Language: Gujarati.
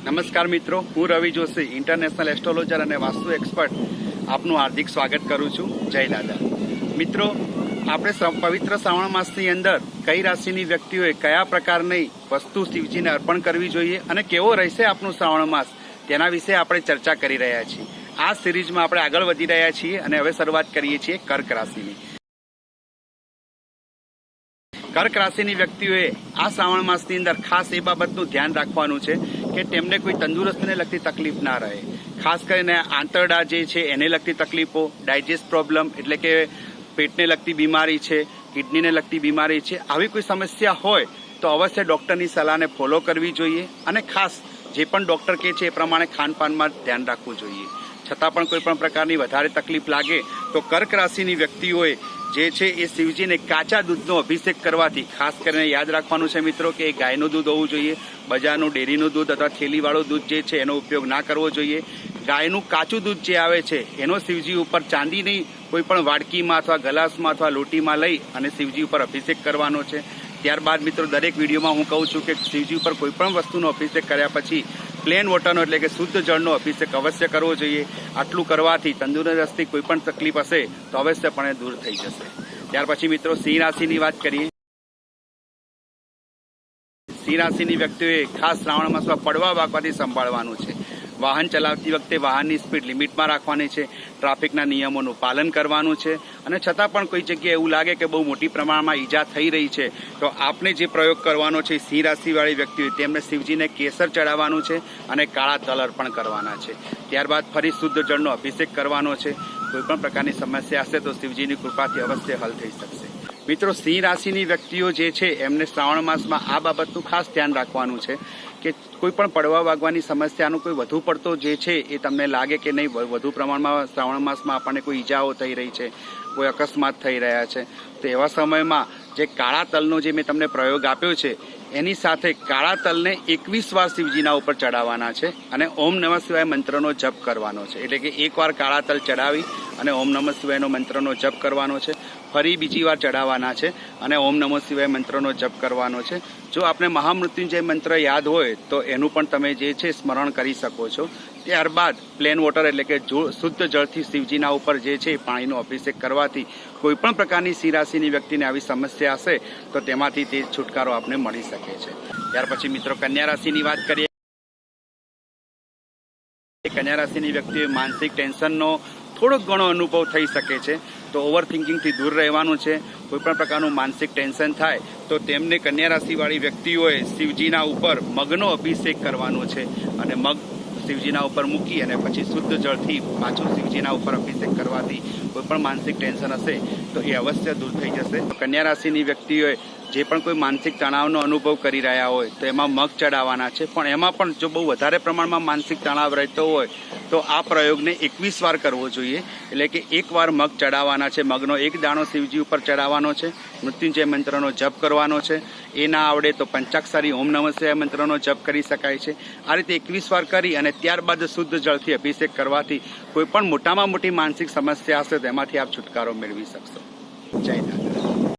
નમસ્કાર મિત્રો, હું રવિ જોશી, ઇન્ટરનેશનલ એસ્ટ્રોલોજર અને વાસ્તુ એક્સપર્ટ આપનું હાર્દિક સ્વાગત કરું છું. જય દાદા. મિત્રો, આપણે પવિત્ર શ્રાવણ માસની અંદર કઈ રાશિની વ્યક્તિઓએ કયા પ્રકારની વસ્તુ શિવજીને અર્પણ કરવી જોઈએ અને કેવો રહેશે આપનું શ્રાવણ માસ, તેના વિશે આપણે ચર્ચા કરી રહ્યા છીએ. આ સિરીઝમાં આપણે આગળ વધી રહ્યા છીએ અને હવે શરૂઆત કરીએ છીએ કર્ક રાશિની. કર્ક રાશિની વ્યક્તિઓએ આ શ્રાવણ માસની અંદર ખાસ એ બાબતનું ધ્યાન રાખવાનું છે કે તેમને કોઈ તંદુરસ્તીને લગતી તકલીફ ના રહે. ખાસ કરીને આંતરડા જે છે એને લગતી તકલીફો, ડાયજેસ્ટ પ્રોબ્લેમ એટલે કે પેટને લગતી બીમારી છે, કિડનીને લગતી બીમારી છે, આવી કોઈ સમસ્યા હોય તો અવશ્ય ડૉક્ટરની સલાહને ફોલો કરવી જોઈએ અને ખાસ જે પણ ડૉક્ટર કહે છે એ પ્રમાણે ખાનપાનમાં ધ્યાન રાખવું જોઈએ. છતાં પણ કોઈ પણ પ્રકારની વધારે તકલીફ લાગે તો કર્ક રાશિની વ્યક્તિઓએ જે છે એ શિવજીને કાચા દૂધનો અભિષેક કરવાથી, ખાસ કરીને યાદ રાખવાનું છે મિત્રો કે એ ગાયનું દૂધ હોવું જોઈએ. બજારનું ડેરીનું દૂધ અથવા થેલીવાળું દૂધ જે છે એનો ઉપયોગ ના કરવો જોઈએ. ગાયનું કાચું દૂધ જે આવે છે એનો શિવજી ઉપર ચાંદીની કોઈ પણ વાડકીમાં અથવા ગ્લાસમાં અથવા લોટીમાં લઈ અને શિવજી ઉપર અભિષેક કરવાનો છે. ત્યારબાદ મિત્રો દરેક વિડીયોમાં હું કહું છું કે શિવજી ઉપર કોઈ પણ વસ્તુનો અભિષેક કર્યા પછી પ્લેન વોટરનો એટલે કે શુદ્ધ જળનો અભિષેક અવશ્ય કરવો જોઈએ. આટલું કરવાથી તંદુરસ્તી કોઈ પણ તકલીફ હશે તો અવશ્યપણે દૂર થઈ જશે. ત્યાર પછી મિત્રો સિંહ રાશિની વાત કરીએ. સિંહ રાશિની વ્યક્તિઓએ ખાસ શ્રાવણ માસમાં પડવા વાગવાથી સંભાળવાનું છે. વાહન ચલાવતી વખતે વાહનની સ્પીડ લિમિટમાં રાખવાની છે. ટ્રાફિકના નિયમોનું પાલન કરવાનું છે અને છતાં પણ કોઈ જગ્યાએ એવું લાગે કે બહુ મોટી પ્રમાણમાં ઈજા થઈ રહી છે તો આપને જે પ્રયોગ કરવાનો છે સિંહ રાશિવાળી વ્યક્તિઓએ તેમને શિવજીને કેસર ચડાવવાનું છે અને કાળા તલ અર્પણ કરવાના છે. ત્યારબાદ ફરી શુદ્ધ જળનો અભિષેક કરવાનો છે. કોઈ પણ પ્રકારની સમસ્યા હશે તો શિવજીની કૃપાથી અવશ્ય હલ થઈ શકશે. મિત્રો, સિંહ રાશિની વ્યક્તિઓ જે છે એમને શ્રાવણ માસમાં આ બાબતનું ખાસ ધ્યાન રાખવાનું છે કે કોઈ પણ પડવા વાગવાની સમસ્યાનો કોઈ વધુ પડતો જે છે એ તમને લાગે કે નહીં વધુ પ્રમાણમાં શ્રાવણ માસમાં આપણને કોઈ ઈજાઓ થઈ રહી છે, કોઈ અકસ્માત થઈ રહ્યા છે, તો એવા સમયમાં જે કાળા તલનો જે મેં તમને પ્રયોગ આપ્યો છે એની સાથે કાળા તલને 21 વાર શિવજીના ઉપર ચડાવવાના છે અને ઓમ નમઃ શિવાય મંત્રનો જપ કરવાનો છે. એટલે કે એકવાર કાળા તલ ચડાવી અને ઓમ નમઃ શિવાયનો મંત્રનો જપ કરવાનો છે. ફરી બીજી વાર ચડાવવાના છે અને ઓમ નમઃ શિવાય મંત્રનો જપ કરવાનો છે. જો આપને મહામૃત્યુંજય મંત્ર યાદ હોય તો એનું પણ તમે જે છે સ્મરણ કરી શકો છો. ત્યારબાદ પ્લેન વોટર એટલે કે શુદ્ધ જળથી શિવજીના ઉપર જે છે પાણીનો અભિષેક કરવાથી કોઈ પણ પ્રકારની સિંહ રાશિની વ્યક્તિને આવી સમસ્યા હશે તો તેમાંથી તે છુટકારો આપને મળી શકે છે. ત્યાર પછી મિત્રો કન્યા રાશિની વાત કરીએ. કન્યા રાશિની વ્યક્તિએ માનસિક ટેન્શનનો થોડોક ઘણો અનુભવ થઈ શકે છે તો ઓવર થિંકિંગથી દૂર રહેવાનું છે. કોઈ પણ પ્રકારનું માનસિક ટેન્શન થાય તો તેમને કન્યા રાશિવાળી વ્યક્તિઓએ શિવજીના ઉપર મગનો અભિષેક કરવાનો છે અને મગ શિવજીના ઉપર મૂકી અને પછી શુદ્ધ જળથી પાછું શિવજીના ઉપર અભિષેક કરવાથી કોઈ પણ માનસિક ટેન્શન હશે તો એ અવશ્ય દૂર થઈ જશે. કન્યા રાશિની વ્યક્તિઓએ જે પણ કોઈ માનસિક તણાવનો અનુભવ કરી રહ્યા હોય તો એમાં મગ ચડાવવાના છે. પણ એમાં પણ જો બહુ વધારે પ્રમાણમાં માનસિક તણાવ રહેતો હોય તો આ પ્રયોગને 21 વાર કરવો જોઈએ. એટલે કે એકવાર મગ ચડાવવાના છે, મગનો એક દાણો શિવજી ઉપર ચડાવવાનો છે, મૃત્યુંજય મંત્રનો જપ કરવાનો છે. એ ના આવડે તો પંચાક્ષરી ઓમ નમઃ શિવાય મંત્રનો જપ કરી શકાય છે. આ રીતે 21 વાર કરી અને ત્યારબાદ શુદ્ધ જળથી અભિષેક કરવાથી કોઈ પણ મોટામાં મોટી માનસિક સમસ્યા હશે તેમાંથી આપ છુટકારો મેળવી શકશો. જય નાથ.